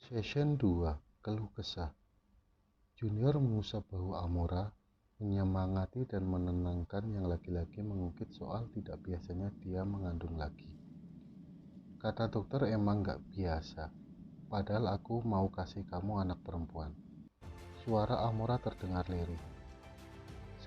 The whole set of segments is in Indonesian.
Session 2, Keluh Kesah. Junior mengusap bahu Amora, menyemangati dan menenangkan yang laki-laki mengungkit soal tidak biasanya dia mengandung lagi. Kata dokter emang gak biasa, padahal aku mau kasih kamu anak perempuan. Suara Amora terdengar lirih.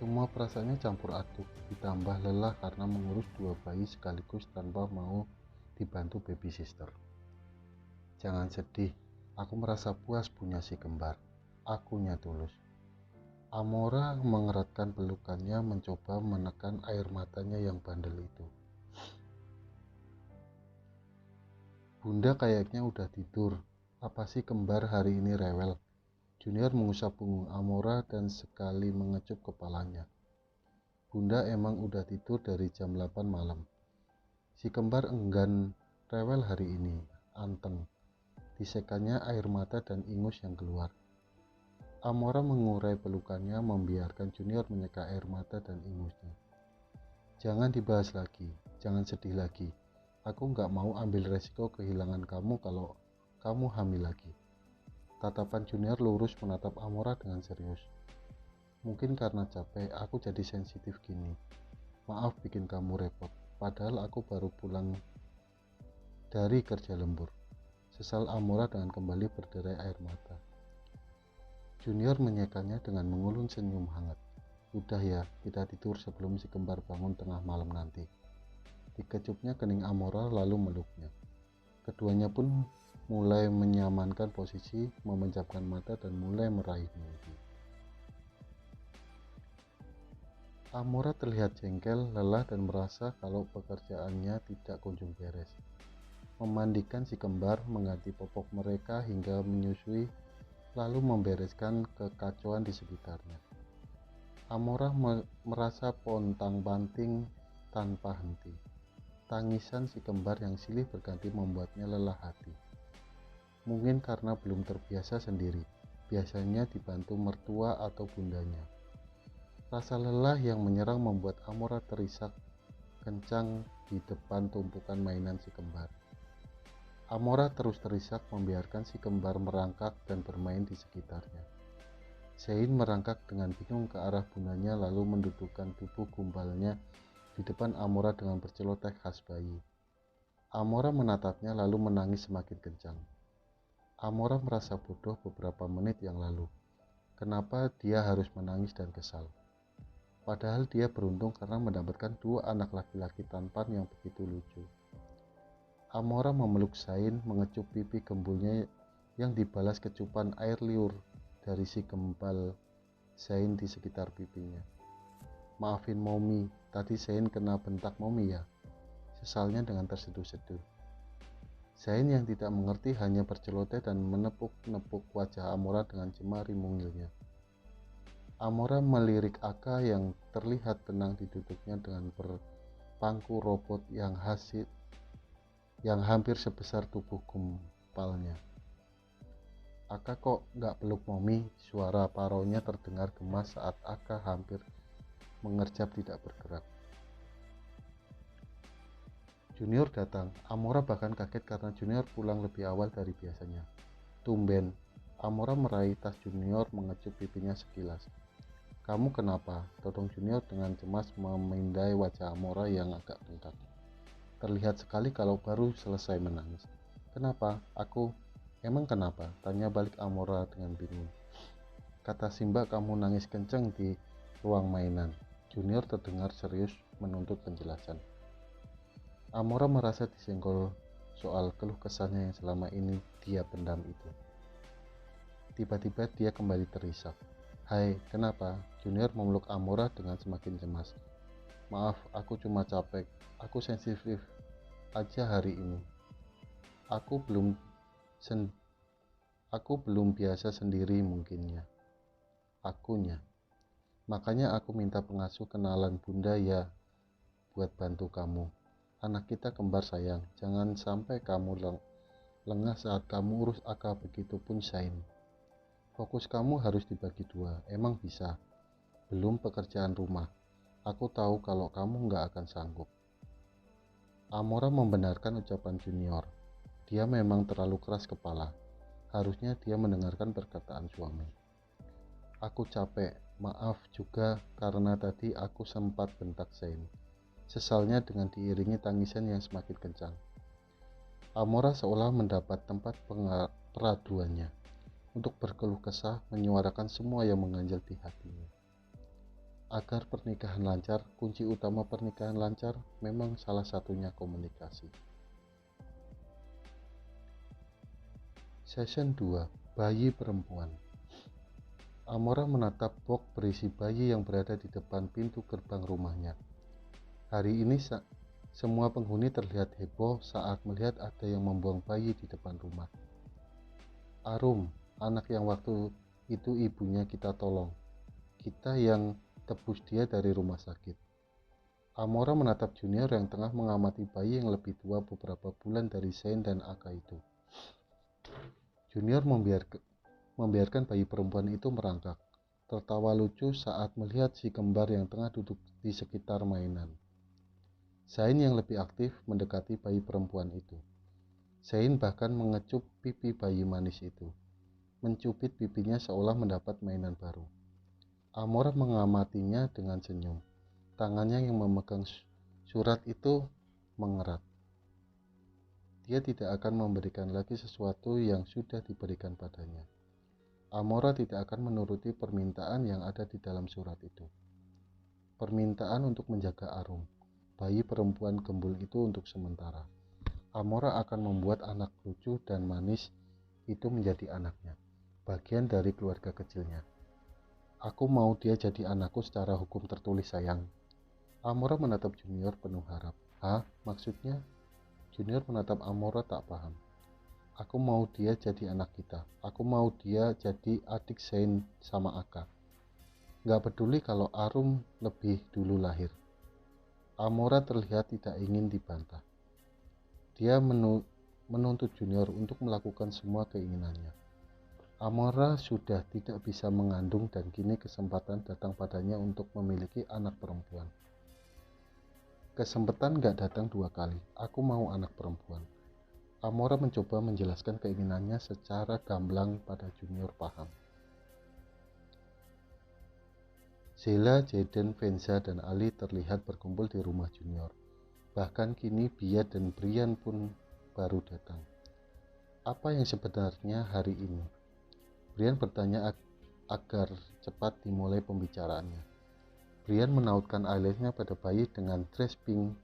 Semua perasaannya campur aduk, ditambah lelah karena mengurus 2 bayi sekaligus tanpa mau dibantu baby sister. Jangan sedih, aku merasa puas punya si kembar. Akunya tulus. Amora mengeratkan pelukannya, mencoba menekan air matanya yang bandel itu. Bunda kayaknya udah tidur. Apa sih kembar hari ini rewel? Junior mengusap punggung Amora dan sekali mengecup kepalanya. Bunda emang udah tidur dari jam 8 malam. Si kembar enggan rewel hari ini, anteng. Disekannya air mata dan ingus yang keluar. Amora mengurai pelukannya, membiarkan Junior menyeka air mata dan ingusnya. Jangan dibahas lagi, jangan sedih lagi. Aku gak mau ambil resiko kehilangan kamu kalau kamu hamil lagi. Tatapan Junior lurus menatap Amora dengan serius. Mungkin karena capek, aku jadi sensitif gini. Maaf bikin kamu repot, padahal aku baru pulang dari kerja lembur. Sesal Amora dengan kembali berderai air mata. Junior menyekanya dengan mengulun senyum hangat. Udah ya, kita tidur sebelum si kembar bangun tengah malam nanti. Dikecupnya kening Amora lalu meluknya. Keduanya pun mulai menyamankan posisi, memejamkan mata dan mulai meraih mimpi. Amora terlihat jengkel, lelah dan merasa kalau pekerjaannya tidak kunjung beres. Memandikan si kembar, mengganti popok mereka hingga menyusui, lalu membereskan kekacauan di sekitarnya. Amora merasa pontang-panting tanpa henti. Tangisan si kembar yang silih berganti membuatnya lelah hati. Mungkin karena belum terbiasa sendiri, biasanya dibantu mertua atau bundanya. Rasa lelah yang menyerang membuat Amora terisak kencang di depan tumpukan mainan si kembar. Amora terus terisak membiarkan si kembar merangkak dan bermain di sekitarnya. Zain merangkak dengan bingung ke arah bundanya lalu mendudukkan tubuh gumbalnya di depan Amora dengan berceloteh khas bayi. Amora menatapnya lalu menangis semakin kencang. Amora merasa bodoh beberapa menit yang lalu. Kenapa dia harus menangis dan kesal? Padahal dia beruntung karena mendapatkan 2 anak laki-laki tampan yang begitu lucu. Amora memeluk Zain, mengecup pipi gembulnya yang dibalas kecupan air liur dari si gembal Zain di sekitar pipinya. Maafin Momi, tadi Zain kena bentak Momi ya? Sesalnya dengan terseduh-seduh. Zain yang tidak mengerti hanya berceloteh dan menepuk-nepuk wajah Amora dengan jemari mungilnya. Amora melirik Aka yang terlihat tenang diduduknya dengan berpangku robot yang hampir sebesar tubuh gumpalnya. Aka kok gak peluk Momi? Suara paronya terdengar gemas saat Aka hampir mengerjap tidak bergerak. Junior datang. Amora bahkan kaget karena Junior pulang lebih awal dari biasanya. Tumben. Amora meraih tas Junior, mengecup pipinya sekilas. Kamu kenapa? Todong Junior dengan cemas memindai wajah Amora yang agak bengkak. Terlihat sekali kalau baru selesai menangis. Kenapa? Emang kenapa? Tanya balik Amora dengan bingung. Kata Simba kamu nangis kenceng di ruang mainan. Junior terdengar serius menuntut penjelasan. Amora merasa disenggol soal keluh kesahnya yang selama ini dia pendam itu. Tiba-tiba dia kembali terisak. Hai, kenapa? Junior memeluk Amora dengan semakin cemas. Maaf, aku cuma capek. Aku sensitif aja hari ini. Aku belum biasa sendiri mungkinnya. Akunya. Makanya aku minta pengasuh kenalan Bunda ya buat bantu kamu. Anak kita kembar sayang. Jangan sampai kamu lengah saat kamu urus Aka, begitupun Zain. Fokus kamu harus dibagi 2. Emang bisa? Belum pekerjaan rumah. Aku tahu kalau kamu nggak akan sanggup. Amora membenarkan ucapan Junior. Dia memang terlalu keras kepala. harusnya dia mendengarkan perkataan suami. Aku capek, maaf juga karena tadi aku sempat bentak Zain. Sesalnya dengan diiringi tangisan yang semakin kencang. Amora seolah mendapat tempat peraduannya untuk berkeluh kesah, menyuarakan semua yang mengganjal di hatinya. Agar pernikahan lancar, kunci utama pernikahan lancar memang salah satunya komunikasi. Session 2. Bayi perempuan. Amora menatap box berisi bayi yang berada di depan pintu gerbang rumahnya. Hari ini semua penghuni terlihat heboh saat melihat ada yang membuang bayi di depan rumah. Arum, anak yang waktu itu ibunya kita tolong. Kita yang tebus dia dari rumah sakit. Amora menatap Junior yang tengah mengamati bayi yang lebih tua beberapa bulan dari Zain dan Aka itu. Junior membiarkan bayi perempuan itu merangkak, tertawa lucu saat melihat si kembar yang tengah duduk di sekitar mainan. Zain yang lebih aktif mendekati bayi perempuan itu. Zain bahkan mengecup pipi bayi manis itu, mencubit pipinya seolah mendapat mainan baru. Amora mengamatinya dengan senyum. Tangannya yang memegang surat itu mengerat. Dia tidak akan memberikan lagi sesuatu yang sudah diberikan padanya. Amora tidak akan menuruti permintaan yang ada di dalam surat itu. Permintaan untuk menjaga Arum, bayi perempuan gembul itu untuk sementara. Amora akan membuat anak lucu dan manis itu menjadi anaknya, bagian dari keluarga kecilnya. Aku mau dia jadi anakku secara hukum tertulis, sayang. Amora menatap Junior penuh harap. Hah? Maksudnya? Junior menatap Amora tak paham. Aku mau dia jadi anak kita. Aku mau dia jadi adik Zain sama Aka. Gak peduli kalau Arum lebih dulu lahir. Amora terlihat tidak ingin dibantah. Dia menuntut Junior untuk melakukan semua keinginannya. Amora sudah tidak bisa mengandung dan kini kesempatan datang padanya untuk memiliki anak perempuan. Kesempatan gak datang dua kali. Aku mau anak perempuan. Amora mencoba menjelaskan keinginannya secara gamblang pada Junior paham. Zela, Jaden, Venza, dan Ali terlihat berkumpul di rumah Junior. Bahkan kini Bia dan Brian pun baru datang. Apa yang sebenarnya hari ini? Brian bertanya agar cepat dimulai pembicaraannya. Brian menautkan eyelashnya pada bayi dengan dress pink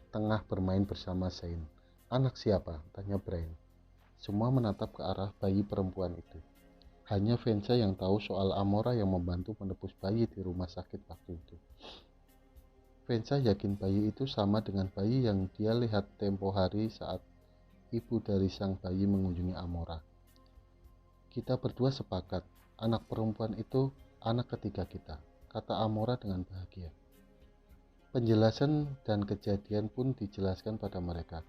tengah bermain bersama Zain. Anak siapa? Tanya Brian. Semua menatap ke arah bayi perempuan itu. Hanya Venza yang tahu soal Amora yang membantu menebus bayi di rumah sakit waktu itu. Venza yakin bayi itu sama dengan bayi yang dia lihat tempo hari saat ibu dari sang bayi mengunjungi Amora. Kita berdua sepakat, anak perempuan itu anak ketiga kita, kata Amora dengan bahagia. Penjelasan dan kejadian pun dijelaskan pada mereka.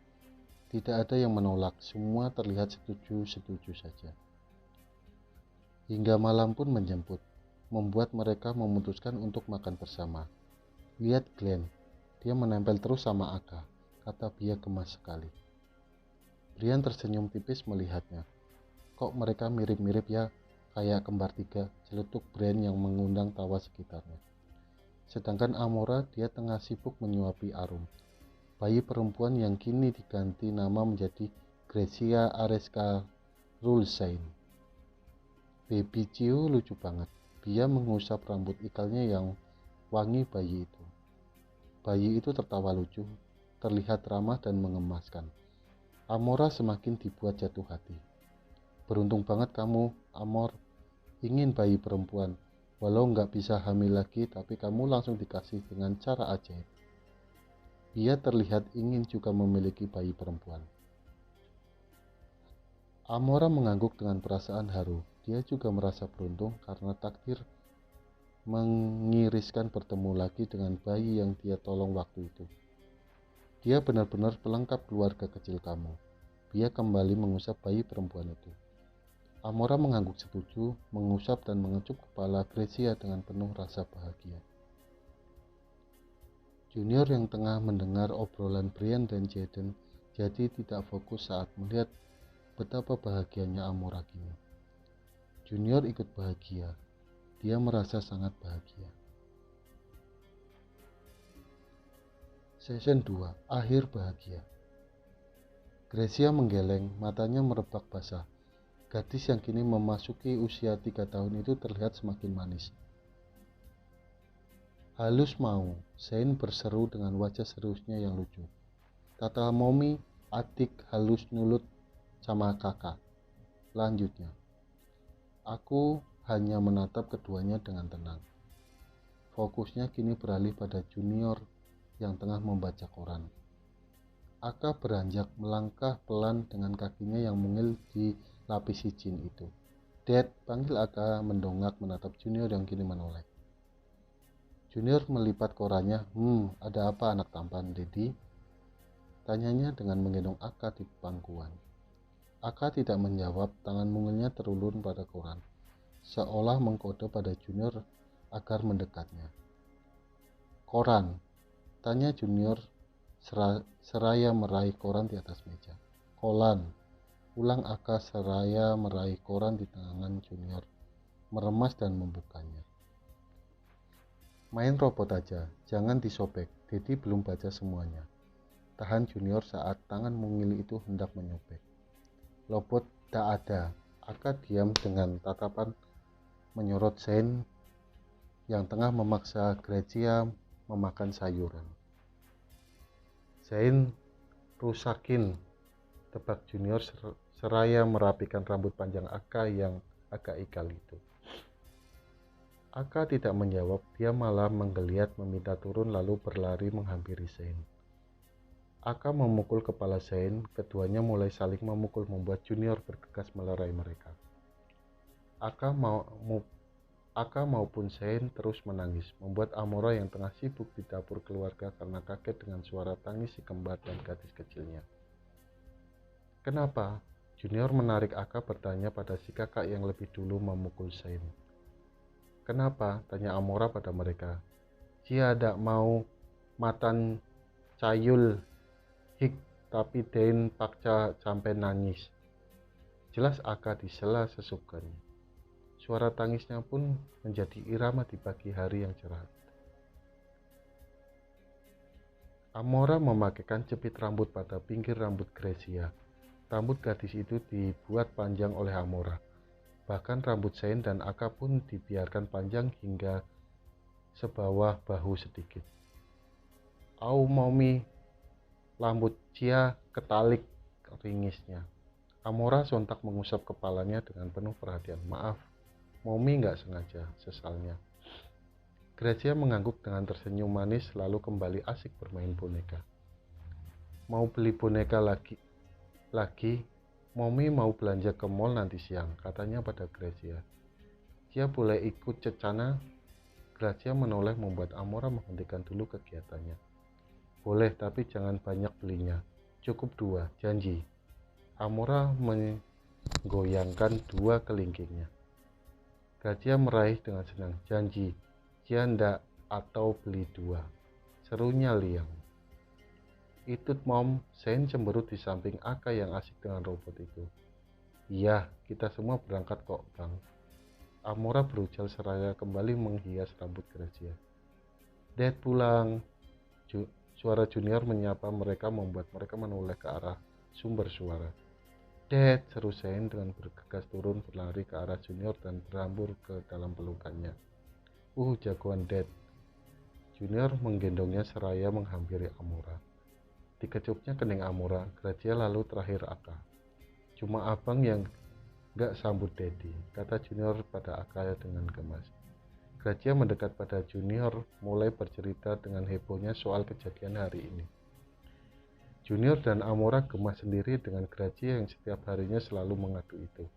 Tidak ada yang menolak, semua terlihat setuju-setuju saja. Hingga malam pun menjemput, membuat mereka memutuskan untuk makan bersama. Lihat Glenn, dia menempel terus sama Aka, kata Bia gemas sekali. Brian tersenyum tipis melihatnya. Kok mereka mirip-mirip ya, kayak kembar tiga, celetuk Brian yang mengundang tawa sekitarnya. Sedangkan Amora, dia tengah sibuk menyuapi Arum, bayi perempuan yang kini diganti nama menjadi Gracia Areska Rulzain. Baby Ciu lucu banget. Dia mengusap rambut ikalnya yang wangi bayi itu. Bayi itu tertawa lucu, terlihat ramah dan mengemaskan. Amora semakin dibuat jatuh hati. Beruntung banget kamu, Amor. Ingin bayi perempuan. Walau nggak bisa hamil lagi, tapi kamu langsung dikasih dengan cara ajaib. Dia terlihat ingin juga memiliki bayi perempuan. Amora mengangguk dengan perasaan haru. Dia juga merasa beruntung karena takdir mengiriskan bertemu lagi dengan bayi yang dia tolong waktu itu. Dia benar-benar pelengkap keluarga kecil kamu. Dia kembali mengusap bayi perempuan itu. Amora mengangguk setuju, mengusap dan mengecup kepala Gracia dengan penuh rasa bahagia. Junior yang tengah mendengar obrolan Brian dan Jaden jadi tidak fokus saat melihat betapa bahagianya Amora kini. Junior ikut bahagia. Dia merasa sangat bahagia. Season 2, akhir bahagia. Gracia menggeleng, matanya merebak basah. Gadis yang kini memasuki usia 3 tahun itu terlihat semakin manis. Halus mau, Zain berseru dengan wajah seriusnya yang lucu. Kata Momi, adik halus nulut sama kakak. Lanjutnya, aku hanya menatap keduanya dengan tenang. Fokusnya kini beralih pada Junior yang tengah membaca koran. Aka beranjak melangkah pelan dengan kakinya yang mungil di lapisi jin itu. Dad, panggil Aka mendongak menatap Junior yang kini menoleh. Junior melipat korannya. Ada apa anak tampan, Daddy? Tanyanya dengan menggendong Aka di pangkuan. Aka tidak menjawab, tangan mungilnya terulur pada koran, seolah mengkode pada Junior agar mendekatnya. Koran, tanya Junior seraya meraih koran di atas meja. Kolan, ulang Aka seraya meraih koran di tangan Junior, meremas dan membukanya. Main robot aja, jangan disobek, Daddy belum baca semuanya. Tahan Junior saat tangan mungil itu hendak menyobek. Robot tak ada. Aka diam dengan tatapan menyorot Zain yang tengah memaksa Gracia memakan sayuran. Zain rusakin, tebak Junior seraya merapikan rambut panjang Aka yang agak ikal itu. Aka tidak menjawab, dia malah menggeliat meminta turun lalu berlari menghampiri Zain. Aka memukul kepala Zain, keduanya mulai saling memukul membuat Junior bergegas melerai mereka. Aka maupun Zain terus menangis, membuat Amora yang tengah sibuk di dapur keluarga karena kaget dengan suara tangis si kembar dan gadis kecilnya. Kenapa? Junior menarik Aka bertanya pada si kakak yang lebih dulu memukul Zain. Kenapa? Tanya Amora pada mereka. Dia tidak mau matan cayul hik tapi Dain pakca sampai nangis. Jelas Aka disela sesukanya. Suara tangisnya pun menjadi irama di pagi hari yang cerah. Amora memakaikan jepit rambut pada pinggir rambut Gracia. Rambut gadis itu dibuat panjang oleh Amora. Bahkan rambut Zain dan Aka pun dibiarkan panjang hingga sebawah bahu sedikit. Au Momi, rambut Cia ketalik ringisnya. Amora sontak mengusap kepalanya dengan penuh perhatian. Maaf, Momi nggak sengaja, sesalnya. Gracia mengangguk dengan tersenyum manis lalu kembali asik bermain boneka. Mau beli boneka lagi? Momi mau belanja ke mall nanti siang, katanya pada Gracia. Dia boleh ikut cecana? Gracia menoleh membuat Amora menghentikan dulu kegiatannya. Boleh, tapi jangan banyak belinya. Cukup 2, janji. Amora menggoyangkan 2 kelingkingnya. Gracia meraih dengan senang. Janji, dia ndak atau beli 2. Serunya liang. Itut Mom, Zain cemberut di samping Aka yang asik dengan robot itu. Iya, kita semua berangkat kok, Bang. Amora berujar seraya kembali menghias rambut Gracia. Dad pulang. Suara Junior menyapa mereka membuat mereka menoleh ke arah sumber suara. Dad, seru Zain dengan bergegas turun berlari ke arah Junior dan berambur ke dalam pelukannya. Jagoan Dad. Junior menggendongnya seraya menghampiri Amora. Dikecupnya kening Amora, Gracia lalu terakhir Aka. Cuma abang yang gak sambut Daddy, kata Junior pada Aka dengan gemas. Gracia mendekat pada Junior, mulai bercerita dengan hebohnya soal kejadian hari ini. Junior dan Amora gemas sendiri dengan Gracia yang setiap harinya selalu mengadu itu.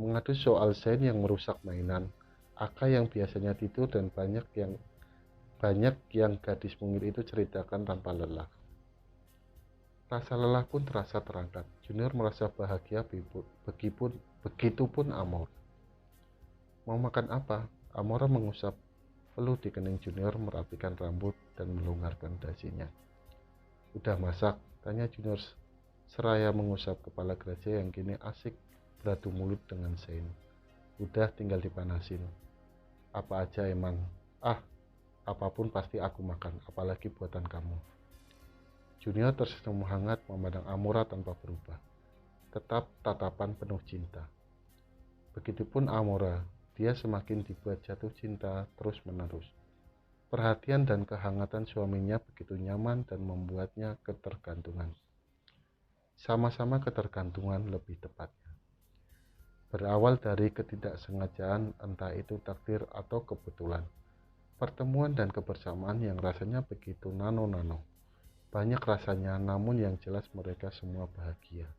Mengadu soal Zain yang merusak mainan, Aka yang biasanya tidur dan banyak yang gadis mungil itu ceritakan tanpa lelah. Rasa lelah pun terasa terangkat. Junior merasa bahagia, begitupun Amor. Mau makan apa? Amora mengusap peluh di kening Junior, merapikan rambut dan melonggarkan dasinya. Udah masak? Tanya Junior seraya mengusap kepala gajah yang kini asik beradu mulut dengan Shane. Udah, tinggal dipanasin. Apa aja emang? Ah, apapun pasti aku makan, apalagi buatan kamu. Junior tersenyum hangat memandang Amora tanpa berubah, tetap tatapan penuh cinta. Begitupun Amora, dia semakin dibuat jatuh cinta terus-menerus. Perhatian dan kehangatan suaminya begitu nyaman dan membuatnya ketergantungan. Sama-sama ketergantungan lebih tepatnya. Berawal dari ketidaksengajaan, entah itu takdir atau kebetulan. Pertemuan dan kebersamaan yang rasanya begitu nano-nano. Banyak rasanya, namun yang jelas mereka semua bahagia.